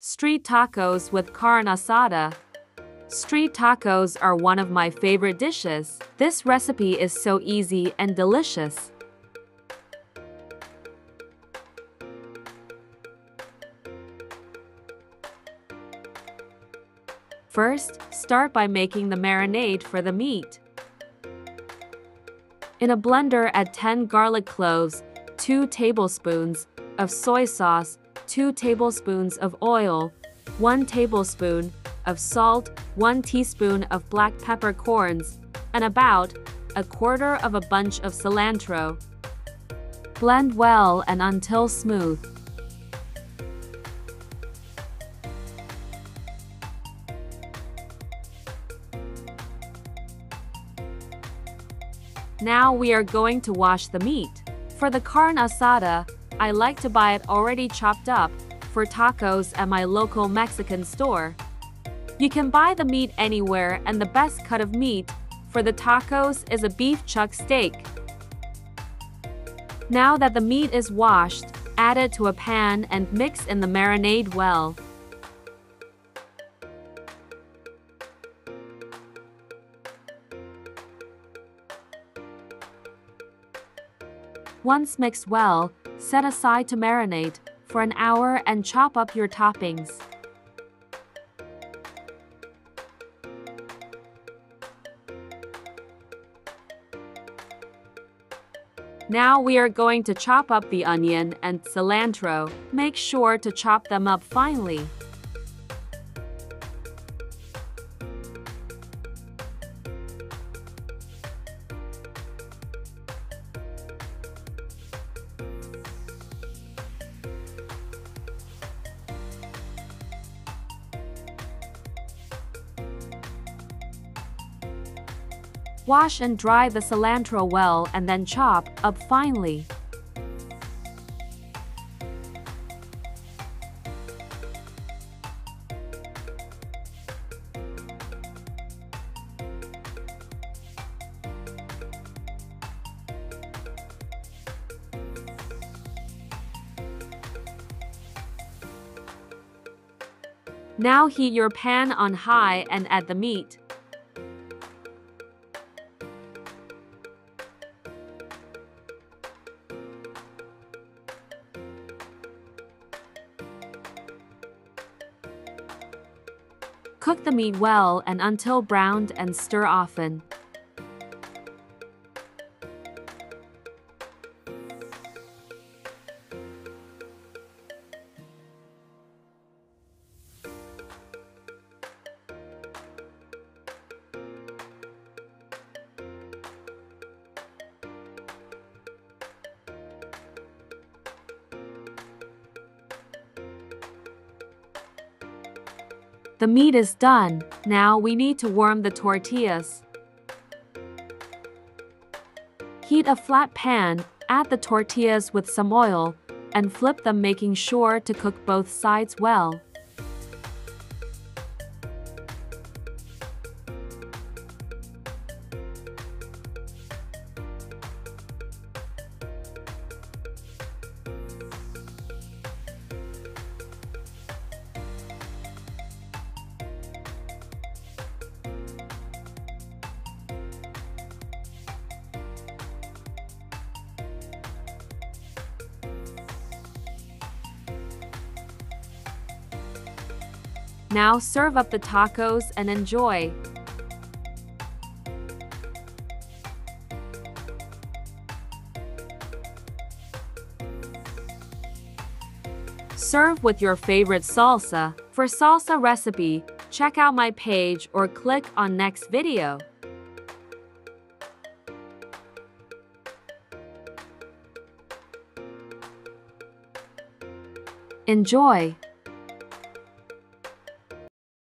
Street tacos with carne asada. Street tacos are one of my favorite dishes. This recipe is so easy and delicious. First, start by making the marinade for the meat. In a blender, add 10 garlic cloves, 2 tablespoons of soy sauce, 2 tablespoons of oil, 1 tablespoon of salt, 1 teaspoon of black peppercorns, and about a quarter of a bunch of cilantro. Blend well and until smooth. Now we are going to wash the meat. For the carne asada, I like to buy it already chopped up for tacos at my local Mexican store. You can buy the meat anywhere, and the best cut of meat for the tacos is a beef chuck steak. Now that the meat is washed, add it to a pan and mix in the marinade well. Once mixed well, set aside to marinate for an hour and chop up your toppings. Now we are going to chop up the onion and cilantro. Make sure to chop them up finely. Wash and dry the cilantro well and then chop up finely. Now heat your pan on high and add the meat. Cook the meat well and until browned and stir often. The meat is done. Now we need to warm the tortillas. Heat a flat pan, add the tortillas with some oil, and flip them, making sure to cook both sides well. Now serve up the tacos and enjoy. Serve with your favorite salsa. For salsa recipe, check out my page or click on next video. Enjoy!